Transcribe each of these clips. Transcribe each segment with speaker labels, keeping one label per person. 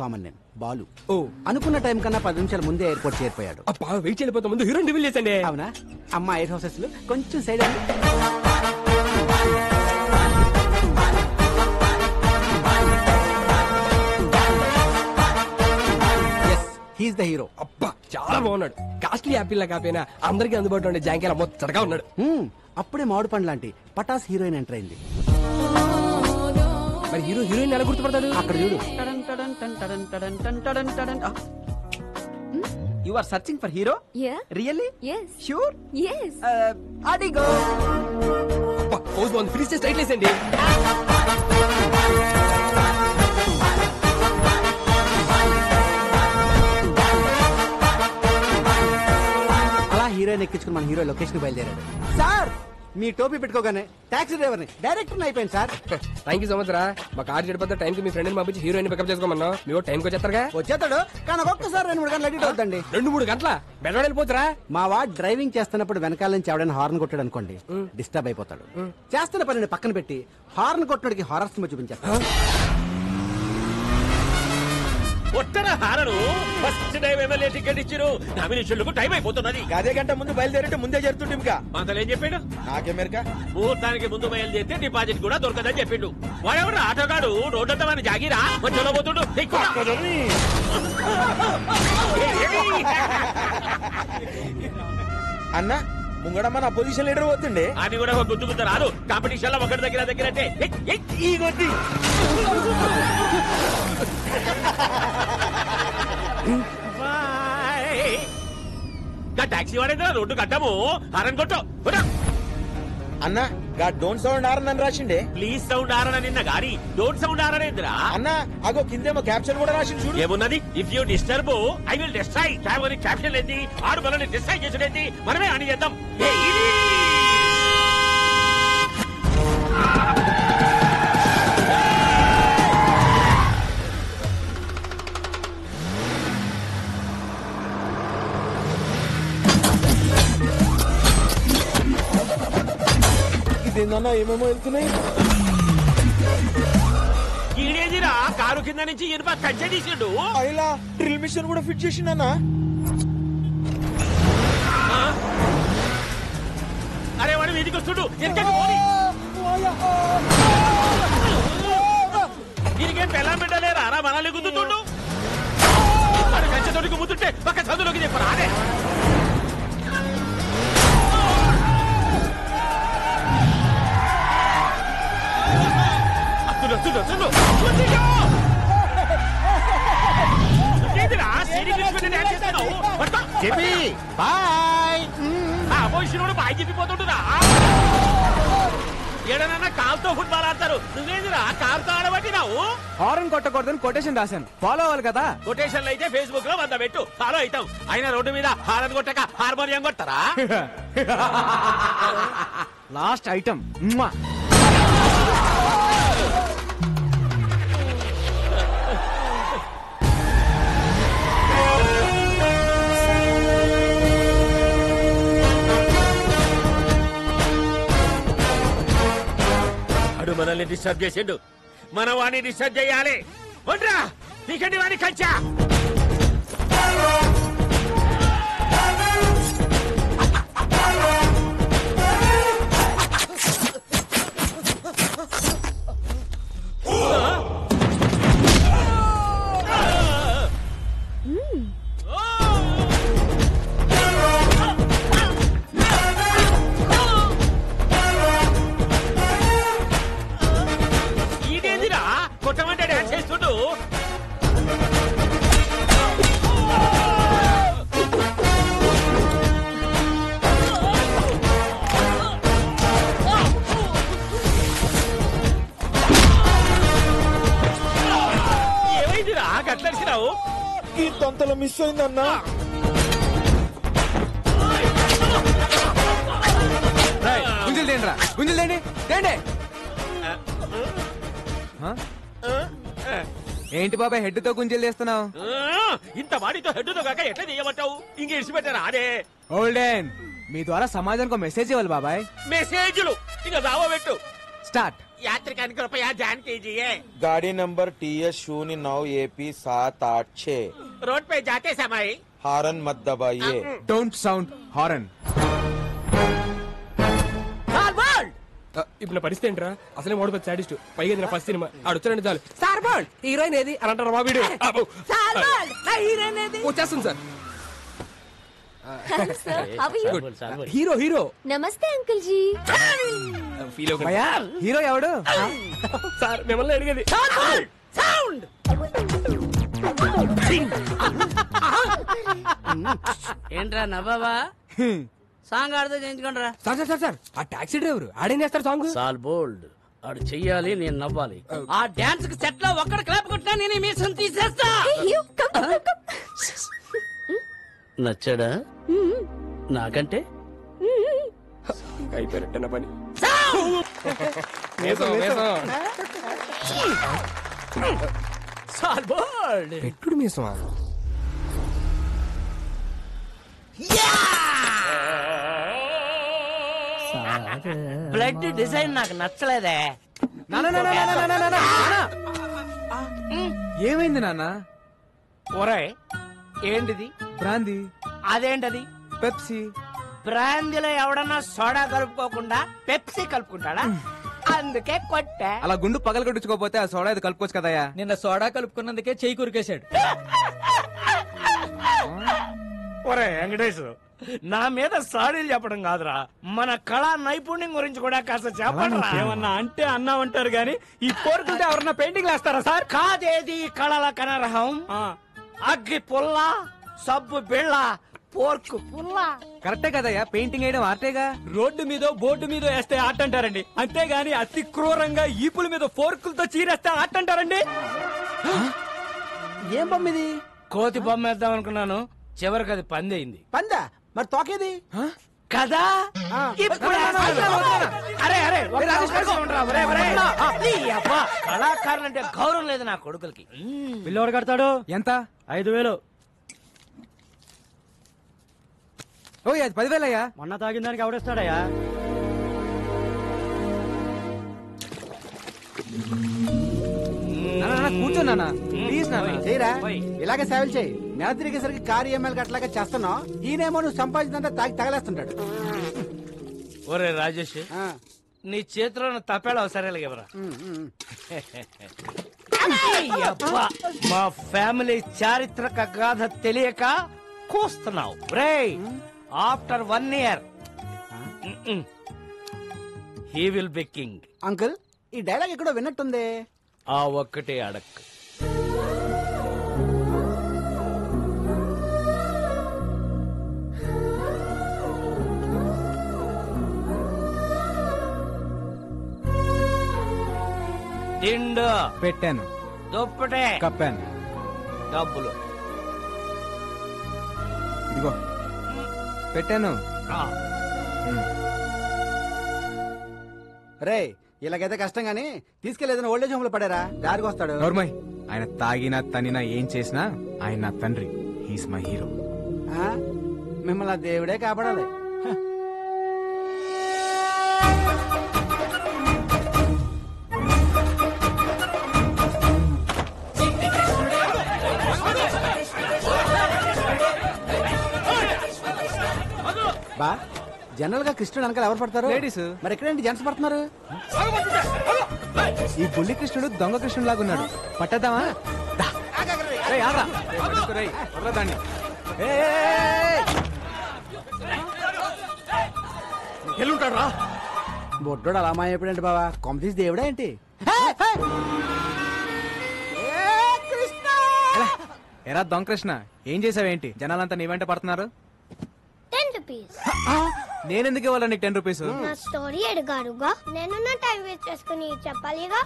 Speaker 1: Common name Balu. ఓ అనుకున్న time కన్నా 10 నిమిషాల ముందే ఎయిర్పోర్ట్ చేరిపోయాడు.
Speaker 2: వెయిట్ చేయకపోతే ముందు హీరోయిన్ రివీల్ చేసండి.
Speaker 1: అవునా? అమ్మ ఎయిర్ హోసెస్ కొంచెం సైడ్ అండి. He's the hero.
Speaker 2: అబ్బా చాలా బాగున్నాడు. కాస్ట్లీ యాపిల్ లా కాపోయినా అందరికి అందుబాటులో ఉండే జాంకేలా మొత్తగా ఉన్నాడు.
Speaker 1: అప్పుడే మామిడి పండు లాంటి పటాస్ హీరోయిన్ ఎంటర్ అయింది.
Speaker 2: మరి హీరోయిన్ ఎలా గుర్తుపడతాడు?
Speaker 1: అక్కడ చూడు.
Speaker 3: You are searching for hero?
Speaker 4: Yeah.
Speaker 3: Really?
Speaker 4: Yes.
Speaker 3: Sure?
Speaker 4: Yes.
Speaker 3: Adigo.
Speaker 2: అబ్బా పోజ్ బాగుంది. ఫినిష్ చేసి స్ట్రైట్ లేసండి.
Speaker 1: అలా హీరోయిన్ ఎక్కించుకుని మన హీరో లొకేషన్ బయలుదేరాడు. సార్ మీ టోపీ పెట్టుకోగానే టాక్సీ డ్రైవర్ ని డైరెక్టర్ అయిపోయింది sir.
Speaker 2: Thank you so much రా. మా కార్ చెడిపోతే టైం కి మీ ఫ్రెండ్ పంపించి హీరోయిన్ పికప్ చేసుకోమన్నా. మీరు టైంకి వచ్చేస్తారుగా?
Speaker 1: వచ్చేస్తాడు కానీ ఒక్కొక్కసారి 2-3 గంటలు ఎడిట్ అవుతండి.
Speaker 2: 2-3 గంటల బెడ్ వెళ్ళిపోతారా?
Speaker 1: మా వాడు డ్రైవింగ్ చేస్తున్నప్పుడు వెనకాల నుంచి ఎవడైనా హార్న్ కొట్టాడు అనుకోండి, డిస్టర్బ్ అయిపోతాడు. చేస్తున్న పనిని పక్కన పెట్టి హార్న్ కొట్టడానికి హారర్ సినిమా చూపించేస్తాడు.
Speaker 5: ఒట్టన horn first time MLA ticket ఇచ్చిరు. నామినేషన్లకు టైం అయిపోతున్నది.
Speaker 6: అదే గంట ముందు బయలుదేరంటే ముందే జరుగుతుంది. ఇంకా
Speaker 5: అంతలేం చెప్పాడు?
Speaker 6: నాకెమెరికా
Speaker 5: ముహూర్తానికి ముందు బయలుదేరితే డిపాజిట్ కూడా దొరకదని చెప్పిండు. వాడెవడు ఆటోగాడు రోడ్డంతా మన జాగిరా మధ్యలో పోతుండు.
Speaker 6: అన్న ముంగడ మన అపోజిషన్ లీడర్ పోతుండే
Speaker 5: అని కూడా గుర్తుకుంటా రాదు. కాంపిటీషన్ లో ఒకటి దగ్గరంటే ఈ కొద్ది టాక్సీ వాడేదా రోడ్డు కట్టము హారన్ కొట్టు.
Speaker 6: అన్న గా డోంట్ సౌండ్ ఆరన్ అని రాసిండే.
Speaker 5: ప్లీజ్ సౌండ్ ఆరన్ నిన్న గారి డోంట్ సౌండ్ ఆరన్ ఏందిరా
Speaker 6: అన్న అగో కిందేమో క్యాప్షన్ కూడా రాసింది చూడు.
Speaker 5: ఏమున్నది? If you disturb I will destroy. Caption ఏంది? ఆడు మనల్ని డిస్ట్రాయ్ చేసుడేంది? మనమే అని చేద్దాం.
Speaker 6: ఇదేందన్నా ఏమేమో వెళ్తున్నాయి.
Speaker 5: ఈడేదిరా కారు కింద నుంచి ఇనుప కంచె తీసిండు.
Speaker 6: అయిలా డ్రిల్ మిషన్ కూడా ఫిట్ చేసిండన్నా.
Speaker 5: అరే వాడు మీదికి వస్తుడు. దీనికేం పెళ్ళం పెట్టలేరా రా మనల్ని గుద్దుతుండు. వాడు కంచె తోడికి ముద్దుంటే పక్క చదువులోకి చెప్పరా? అదే బాయ్ చెప్పిపోతుంటున్నా. ఏడనన్నా కాల్తో ఫుట్బాల్ ఆడతారు. నువ్వేందిరా కాల్తో ఆడబట్టినావు?
Speaker 3: హారన్ కొట్టకూడదని కొటేషన్ రాశాను. ఫాలో అవ్వాలి కదా.
Speaker 5: కొటేషన్లు అయితే ఫేస్బుక్ లో 100 పెట్టు, ఫాలో అవుతాం. అయినా రోడ్డు మీద హారన్ కొట్టక హార్మోనియం కొడతారా?
Speaker 3: లాస్ట్ ఐటమ్
Speaker 5: మనల్ని డిస్టర్బ్ చేసిండు. మనం వాడిని డిస్టర్బ్ చేయాలి. వడ్రా నీకండి వాడిని కంచా. కొట్టమంటే డాన్స్ చేస్తుండు. ఏమైందిరా గట్లరిసినావు?
Speaker 6: ఈ తొంతలో మిస్ అయిందన్నా.
Speaker 3: గుంజలు తేండి, గుంజలు తేండి, తేండి. ఏంటి బాబాయ్ హెడ్ తో గుంజలు చేస్తున్నావు?
Speaker 5: ఇంత వాడితో హెడ్ తో కాక ఎట్లా చేయమంటావు? ఇంక ఇడిచిపెట్టారా? అదే
Speaker 3: ఓల్డెన్ మీ ద్వారా సమాజానికి మెసేజ్ ఇవ్వాలి బాబాయ్.
Speaker 5: మెసేజ్లు ఇక దావా పెట్టు.
Speaker 3: స్టార్ట్.
Speaker 5: यात्रिकान कृपया ध्यान कीजिए।
Speaker 6: गाड़ी नंबर TS09AP786।
Speaker 5: रोड पे जाते समय
Speaker 6: हारन मत दबाइए।
Speaker 3: Don't sound horn.
Speaker 2: ఇప్పుడు నా పరిస్థితి ఏంట్రా? అసలే మోడపతి సాడిస్ట్, పైగా ఇది నా ఫస్ట్ సినిమా. ఆడొచ్చారంటే చాలు, సార్ బాల్ హీరోయిన్ ఏది అని అంటారు మా వీడియో. వచ్చేస్తుంది సార్. హీరో హీరో
Speaker 4: నమస్తే అంకుల్ జీ.
Speaker 2: ఫీల్
Speaker 3: భయ్యా హీరో ఎవడు?
Speaker 2: సార్ మిమ్మల్ని అడిగేది.
Speaker 7: ఏంట్రా నవ్వావా? సాంగ్ ఆడితే చేయించుకుంటారా?
Speaker 2: సార్ సార్ సార్ సార్ ఆ టాక్సీ డ్రైవర్ ఆడేం చేస్తారు సాంగ్?
Speaker 7: సాల్ బోల్డ్ ఆడు చెయ్యాలి, నేను నవ్వాలి. ఆ డాన్స్ కి సెట్ లో ఒక్కడ క్లాప్ కొట్టినా నేను మీ సొంత తీసేస్తా. నచ్చాడా? నాకంటే
Speaker 2: అయిపోయినట్టు పని. మేసం మేసం
Speaker 7: సాల్ బోల్డ్
Speaker 2: పెట్టుడు మేసం.
Speaker 7: బ్లడ్ డిజైన్ నాకు నచ్చలేదే.
Speaker 3: ఏమైంది నాన్న?
Speaker 7: ఒరే ఏంటిది?
Speaker 3: బ్రాందీ,
Speaker 7: అదేంటది?
Speaker 3: పెప్సీ.
Speaker 7: బ్రాందీలో ఎవడన్నా సోడా కలుపుకోకుండా పెప్సీ కలుపుకుంటాడా? అందుకే కొట్టా.
Speaker 3: అలా గుండు పగల కొట్టించుకోపోతే ఆ సోడా ఇది కలుపుకోవచ్చు కదయ్యా.
Speaker 7: నిన్న సోడా కలుపుకున్నందుకే చెయ్యి కురికేశాడు. ఒరే వెంకటేష్, నా మీద సాడీలు చెప్పడం కాదురా, మన కళా నైపుణ్యం గురించి కూడా కాస్త చెప్పండి.
Speaker 5: ఏమన్నా అంటే అన్నామంటారు గాని ఈ కోరుకుంటే ఎవరన్నా పెయింటింగ్ వేస్తారా సార్?
Speaker 7: కాదేది కళల కనరహం. అగ్గి పుల్ల, సబ్బు బిళ్ళ, పోర్కు పుల్ల.
Speaker 3: కరెక్టే కదయ్యా, పెయింటింగ్ వేయడం ఆర్టేగా.
Speaker 5: రోడ్డు మీద బోర్డు మీద వేస్తే ఆట అంటారండి, అంతేగాని అతి క్రూరంగా ఈపుల మీద ఫోర్కులతో చీరేస్తే ఆట అంటారండి.
Speaker 1: ఏం బొమ్మ ఇది?
Speaker 7: కోతి బొమ్మ వేద్దాం అనుకున్నాను, చివరికి అది పంది అయింది.
Speaker 1: పందా? మరి తోకేది
Speaker 7: కదా? ఇప్పుడు అరే అరే ఒక నిమిషం ఉండరా, ఒరే, ఒరే. నీ అబ్బా, కళాకారులంటే గౌరవం లేదు నా కొడుకులకి.
Speaker 5: పిల్లోడు కడతాడు
Speaker 3: ఎంత?
Speaker 5: 5,000.
Speaker 3: ఓ అది 10,000 అయ్యా.
Speaker 5: మొన్న తాగిన దానికి ఎవడేస్తాడయ్యా?
Speaker 3: కూర్చో నాన్న ప్లీజ్ నాన్న.
Speaker 1: చేయరా, ఇలాగే సేవలు చేయి. నెల తిరిగేసరికి కారు EMI అట్లాగా చేస్తున్నావు. ఈయనేమో నువ్వు సంపాదించినంత తాగి తగలేస్తుంటాడు.
Speaker 7: ఒరే రాజేష్,
Speaker 1: ఆ,
Speaker 7: నీ చేతిలో తప్పేలా సరేలా ఎవరా? అబ్బా, మా ఫ్యామిలీ చారిత్రక గాథ తెలియక కూస్తున్నావు. రే after 1 year he will be king.
Speaker 1: Uncle ఈ డైలాగ్ ఎక్కడో విన్నట్టుంది.
Speaker 7: ఆ ఒక్కటే అడక్. తిండు
Speaker 3: పెట్టాను,
Speaker 7: దుప్పటే
Speaker 3: కప్పాను.
Speaker 7: డబ్బులు
Speaker 3: ఇదిగో పెట్టాను.
Speaker 7: ఆ,
Speaker 1: రే ఇలాగైతే కష్టం గానీ తీసుకెళ్లేదని ఓల్డేజ్ హోమ్ లో పడారా, దారికి వస్తాడు.
Speaker 3: నోర్మయ్, ఆయన తాగినా తనినా ఏం చేసినా ఆయన నా తండ్రి. He's my hero.
Speaker 1: ఆ, మిమ్మల్ని ఆ దేవుడే కాపాడాలి. బా జనరల్ గా కృష్ణుడు వెనకాల ఎవరు పడతారు?
Speaker 3: లేడీస్.
Speaker 1: మరి ఎక్కడేంటి జెంట్స్ పడుతున్నారు?
Speaker 3: ఈ బుల్లి కృష్ణుడు దొంగ కృష్ణుడు లాగా ఉన్నాడు. పట్టద్దామా? దాన్ని
Speaker 5: ఎల్లుంటాడు రా.
Speaker 1: బొడ్డోడు అలా మాయపడండి బావా, కొమ్మతీసి దేవుడా ఏంటి?
Speaker 3: ఎరా దొంగ కృష్ణ, ఏం చేసావేంటి? జనాలంతా నీ వెంట పడుతున్నారు.
Speaker 4: 10 rupees.
Speaker 3: నేనెందుకు ఇవ్వాలి నీకు 10 రూపీస్?
Speaker 4: నా స్టోరీ అడిగారుగా, నేను నా టైం వేస్ట్ చేసుకుని చెప్పాలిగా.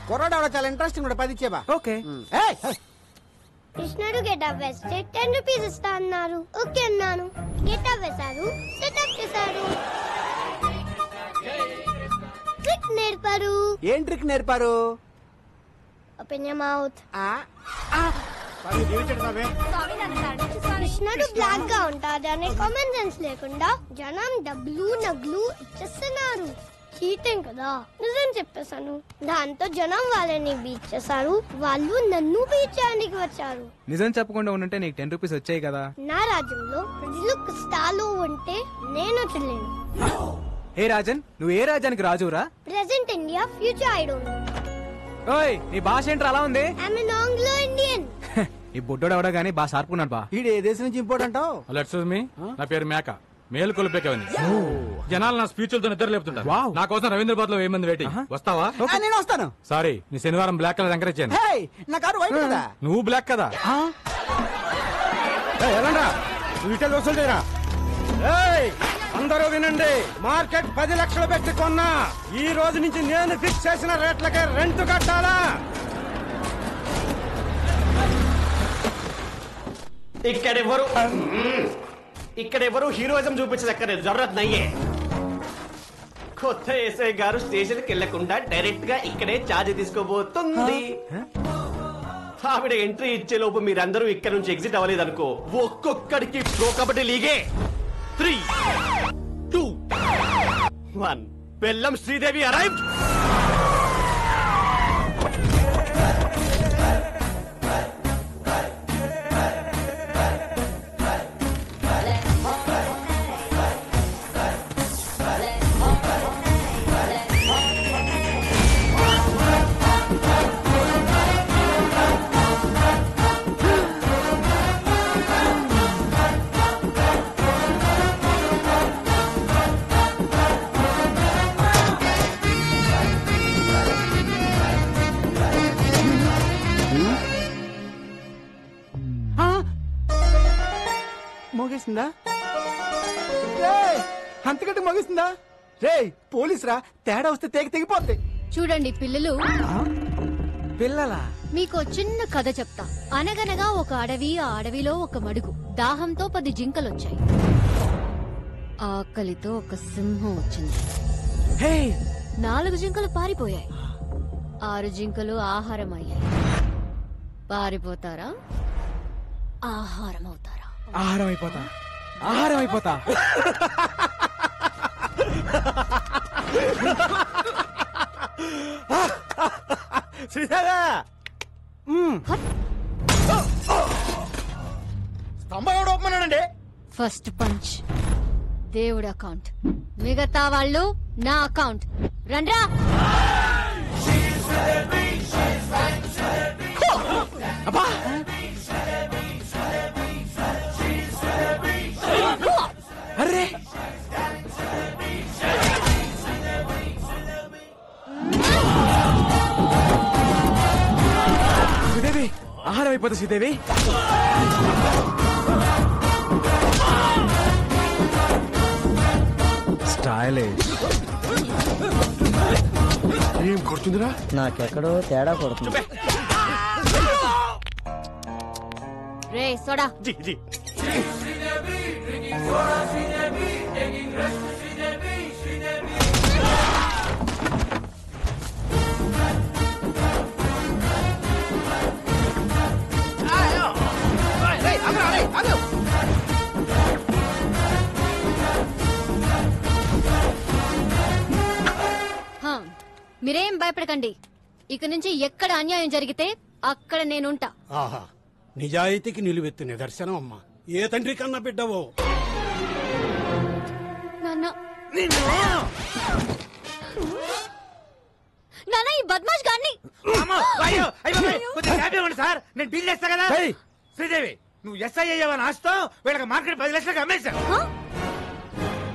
Speaker 1: కుర్రాడు ఆవిడ చాలా ఇంట్రెస్టింగ్ కూడా 10 ఇచ్చేబా.
Speaker 3: ఓకే.
Speaker 4: కృష్ణుడు గెటప్ వేస్తే 10 rupees ఇస్తా అన్నారు. ఓకే అన్నాను. గెటప్ వేశారు, సెటప్ చేశారు, ట్రిక్ నేర్పారు.
Speaker 1: ఏం ట్రిక్ నేర్పారు?
Speaker 4: Open your mouth.
Speaker 5: సారీ
Speaker 4: కృష్ణుడు బ్లాక్ గా ఉంటాడు అనే కామన్ సెన్స్ లేకుండా జనం డబ్బులు నగ్లు ఇచ్చేస్తున్నారు. చీటింగ్ కదా. నిజం చెప్పేశాను. దాంతో జనం వాళ్ళని బీట్ చేశారు, వాళ్ళు నన్ను బీట్ చేయడానికి వచ్చారు.
Speaker 3: నిజం చెప్పకుండా ఉండుంటే నీకు 10 రూపీస్ వచ్చాయి కదా.
Speaker 4: నా రాజ్యంలో ప్రజలు కష్టాలు ఉంటే నేను చెల్లేను.
Speaker 3: ఏ రాజన్, నువ్వు ఏ రాజ్యానికి రాజురా?
Speaker 4: Present India, future I don't know.
Speaker 3: ఓయ్, నీ భాష ఏంట్రా అలా ఉంది?
Speaker 4: I'm an Anglo Indian.
Speaker 3: ఈ బుడ్డోడు ఎవడో గానీ బాగా షార్పున్నాడు బా.
Speaker 1: ఈడు ఏ దేశం నుంచి ఇంపోర్ట్ అంటావు?
Speaker 5: ఎక్స్క్యూజ్ మీ, నా పేరు మేక, మేలు కొలిపేకవని. జనాలు నా స్పీచ్లతో నిద్ర లేపుతుంటారు.
Speaker 3: వావ్.
Speaker 5: నా కోసం రవీంద్రబాద్ లో 1000 మంది వెయిటింగ్. వస్తావా?
Speaker 1: నేను వస్తాను.
Speaker 5: సారీ, నీ శనివారం బ్లాక్ కలర్ ఎంకరేజ్ చేయను.
Speaker 1: హే, నా కారు వైట్ కదా.
Speaker 5: నువ్వు బ్లాక్ కదా.
Speaker 8: అందరూ వినండి, మార్కెట్ 10 లక్షలు పెట్టి కొన్నా. ఈ రోజు నుంచి నేను ఫిక్స్ చేసిన రేట్లకే రెంట్ కట్టాలా?
Speaker 9: ఇక్కడెవరు హీరోయిజం చూపించదక్కర్లేదు. జరూరత్ నయ్యే. కొత్త ఎస్ఐ గారు స్టేషన్ కి వెళ్లకుండా డైరెక్ట్ గా ఇక్కడే ఛార్జ్ తీసుకోబోతుంది. ఆవిడ ఎంట్రీ ఇచ్చే లోపు మీరందరూ ఇక్కడ నుంచి ఎగ్జిట్ అవ్వలేదనుకో, ఒక్కొక్కడికి ప్రో కబడ్డీ లీగే. 3, 2, 1. బెల్లం శ్రీదేవి అరైవ్డ్.
Speaker 1: మోగేసిందా? అంతకంటే మోగేసిందా? రే పోలీస్ రా, తేడా వస్తే తెగిపోద్ది.
Speaker 10: చూడండి పిల్లలు,
Speaker 1: పిల్లలా?
Speaker 10: మీకు చిన్న కథ చెప్తా. అనగనగా ఒక అడవి, ఆ అడవిలో ఒక మడుగు. దాహంతో 10 జింకలొచ్చాయి. ఆకలితో ఒక సింహం వచ్చింది. 4 జింకలు పారిపోయాయి. 6 జింకలు ఆహారం అయ్యాయి. పారిపోతారా, ఆహారం అవుతారా?
Speaker 3: ఆహారం అయిపోతా, ఆహారం అయిపోతా.
Speaker 8: శ్రీదేవా, స్తంభం ఎవడు ఒప్పమన్నాడండి?
Speaker 10: ఫస్ట్ పంచ్ దేవుడి అకౌంట్, మిగతా వాళ్ళు నా అకౌంట్. రండ్రా.
Speaker 3: అబ్బా, అరే శ్రీదేవి, ఆహారం అయిపోతా శ్రీదేవి. స్టైలిష్.
Speaker 8: ఏం కొడుతుందిరా?
Speaker 7: నాకెక్కడో తేడా కొడుతుంది.
Speaker 10: రే సోడా.
Speaker 9: జీ జీ.
Speaker 10: మీరేం భయపడకండి. ఇక నుంచి ఎక్కడ అన్యాయం జరిగితే అక్కడ నేనుంటా.
Speaker 8: ఆహా, నిజాయితీకి నిలువెత్తు నిదర్శనం అమ్మా. ఏ తండ్రి కన్నా బిడ్డవో.
Speaker 10: నాన్న, నాన్న ఈ బద్మాష్ గాన్ని.
Speaker 8: సార్, నేను డీల్ చేస్తా కదా. శ్రీదేవి, నువ్వు ఎస్ఐ అయ్యావని ఆస్తో వీళ్ళకి మార్కెట్ 10 లక్షలకు అమ్మేశావు.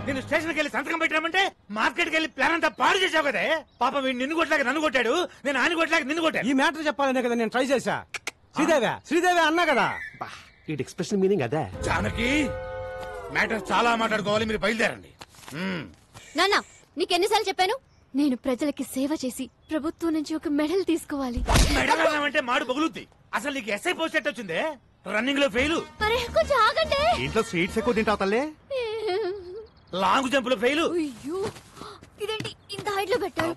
Speaker 8: నేను స్టేషన్కి వెళ్ళి సంతకం పెట్టామంటే మార్కెట్కి వెళ్ళి ప్లాన్ అంతా పాడు చేసావు కదా. పాప వీడు నిన్ను కొట్టలేక నన్ను కొట్టాడు, నేను ఆయన కొట్టలేక నిన్ను కొట్టాడు. ఈ మ్యాటర్ చెప్పాలనే కదా నేను ట్రై చేశా. శ్రీదేవి అన్నా కదా.
Speaker 9: ఈ ఎక్స్ప్రెషన్ మీనింగ్ అదే.
Speaker 8: జానకి, మ్యాటర్ చాలా మాట్లాడుకోవాలి, మీరు బయలుదేరండి.
Speaker 10: నాన్న, నీకెన్నిసార్లు చెప్పాను, నేను ప్రజలకి సేవ చేసి ప్రభుత్వం నుంచి ఒక మెడల్ తీసుకోవాలి.
Speaker 8: మెడల్ అంటే మాడు పగులుద్ది. అసలు నీకు ఎస్ఐ పోస్ట్ ఎట్ వచ్చిందే? రన్నింగ్ లో ఫెయిల్.
Speaker 10: అరే కొంచెం ఆగండి.
Speaker 8: ఇంట్లో స్వీట్స్ ఎక్కువ తింటావు తల్లే. లాంగ్ జంప్ లో ఫెయిల్.
Speaker 10: అయ్యో, ఇదేంటి ఇంత హైట్ లో పెట్టారు?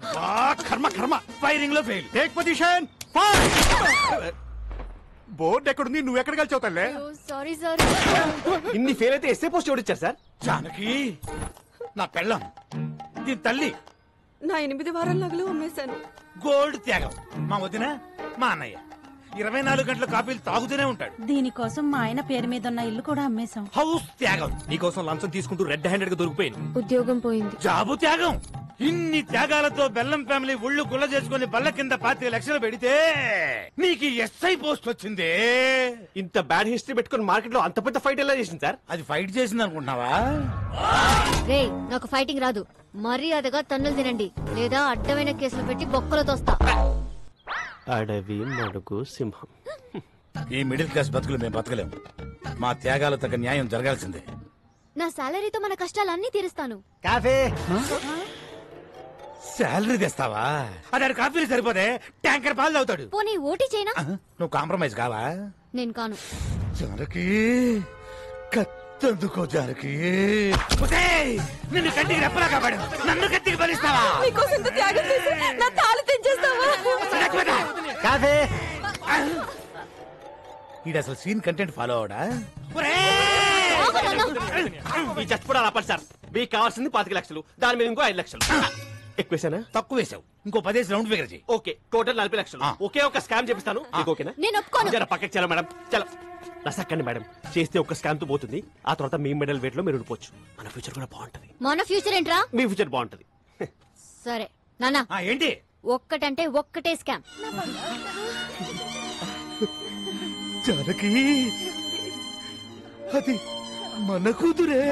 Speaker 8: కర్మ. ఫైరింగ్ లో ఫెయిల్. Take position. బోర్డు ఎక్కడుంది? నువ్వు ఎక్కడ కలిసావు తల్లే?
Speaker 10: Sorry sorry.
Speaker 9: ఇన్ని ఫెయిల్ అయితే ఎస్ఏ పోస్ట్ ఎవరిచ్చారు సార్?
Speaker 8: జానకి, నా పెళ్ళం, దీని తల్లి
Speaker 11: నా 8 వారాల నగలు అమ్మేశాను.
Speaker 8: గోల్డ్ త్యాగం. మా వదిన మా అన్నయ్య 24 గంటల కాఫీలు తాగుతూనే ఉంటాడు.
Speaker 11: దీనికోసం మా ఆయన పేరు మీద ఉన్న ఇల్లు కూడా అమ్మేశాం.
Speaker 8: హౌస్ త్యాగం.
Speaker 2: నీకోసం లంచం తీసుకుంటూ రెడ్ హ్యాండెడ్ గా దొరికిపోయింది.
Speaker 10: ఉద్యోగం పోయింది.
Speaker 8: జాబు త్యాగం. ఇన్ని త్యాగాలతో బెల్లం ఫ్యామిలీ ఒళ్ళు గుల్ల చేసుకుని బల్ల కింద 25 లక్షలు పెడితే నీకు ఎస్ఐ పోస్ట్ వచ్చింది.
Speaker 9: ఇంత బ్యాడ్ హిస్టరీ పెట్టుకుని మార్కెట్ లో అంత పెద్ద ఫైట్ ఎలా చేసింది సార్?
Speaker 8: అది ఫైట్ చేసింది అనుకుంటున్నావా?
Speaker 10: రే నాకు ఫైటింగ్ రాదు. మర్యాదగా తన్నులు తినండి లేదా అడ్డమైన కేసులు పెట్టి బొక్కలు తోస్తా.
Speaker 9: అడవి మడుగు సింహం.
Speaker 8: ఈ మిడిల్ క్లాస్ బతుకులు మేము బతకలేము. మా త్యాగాలు తగ్గ న్యాయం జరగాల్సిందే.
Speaker 10: నా సాలరీతో మన కష్టాలన్నీ తీరుస్తాను.
Speaker 1: కాఫీ.
Speaker 8: శాలరీ తెస్తావా? అది కాఫీలు సరిపోతే ట్యాంకర్ పాలు తాగుతాడు.
Speaker 10: పోనీ ఓటీ చేయనా?
Speaker 8: నువ్వు కాంప్రమైజ్ కావా?
Speaker 10: నేను కాను.
Speaker 8: జానకి కత్తందుకో జానకి. నిన్ను కంటికి రెప్పలా కాపాడు, నన్ను కత్తికి బలిస్తావా?
Speaker 11: నీకోసం ఇంత త్యాగం చేసి నా తాళి తెంచేస్తావా?
Speaker 1: కాఫీ.
Speaker 8: ఈడు అసలు సీన్ కంటెంట్ ఫాలో అవడా?
Speaker 9: ఈ చచ్చిపోవడం ఆపండి సార్. మీకు కావాల్సింది 25 లక్షలు, దాని మీద ఇంకో 5 లక్షలు. ఎక్కువేసానా?
Speaker 8: తక్కువ వేసావు. ఇంకో 10 రౌండ్ ఫిగర్ చేయి.
Speaker 9: ఓకే, టోటల్ 40 లక్షలు. ఒకే ఒక స్కామ్ చేపిస్తాను. మీకు ఓకేనా?
Speaker 10: నేను ఒప్పుకోను.
Speaker 9: జర పక్కకి చలో మేడం, చలో. రసక్కండి మేడం, చేస్తే ఒక స్కామ్ తో పోతుంది. ఆ తర్వాత మీ మెడల్ వెయిట్ లో మీరు ఉండిపోవచ్చు. మన ఫ్యూచర్ కూడా బాగుంటది.
Speaker 10: మన ఫ్యూచర్ ఏంట్రా?
Speaker 9: మీ ఫ్యూచర్ బాగుంటది.
Speaker 10: సరే నాన్న,
Speaker 8: ఏంటి
Speaker 10: ఒక్కటంటే ఒక్కటే స్కామ్.
Speaker 8: జానకి అది మన కూతురే.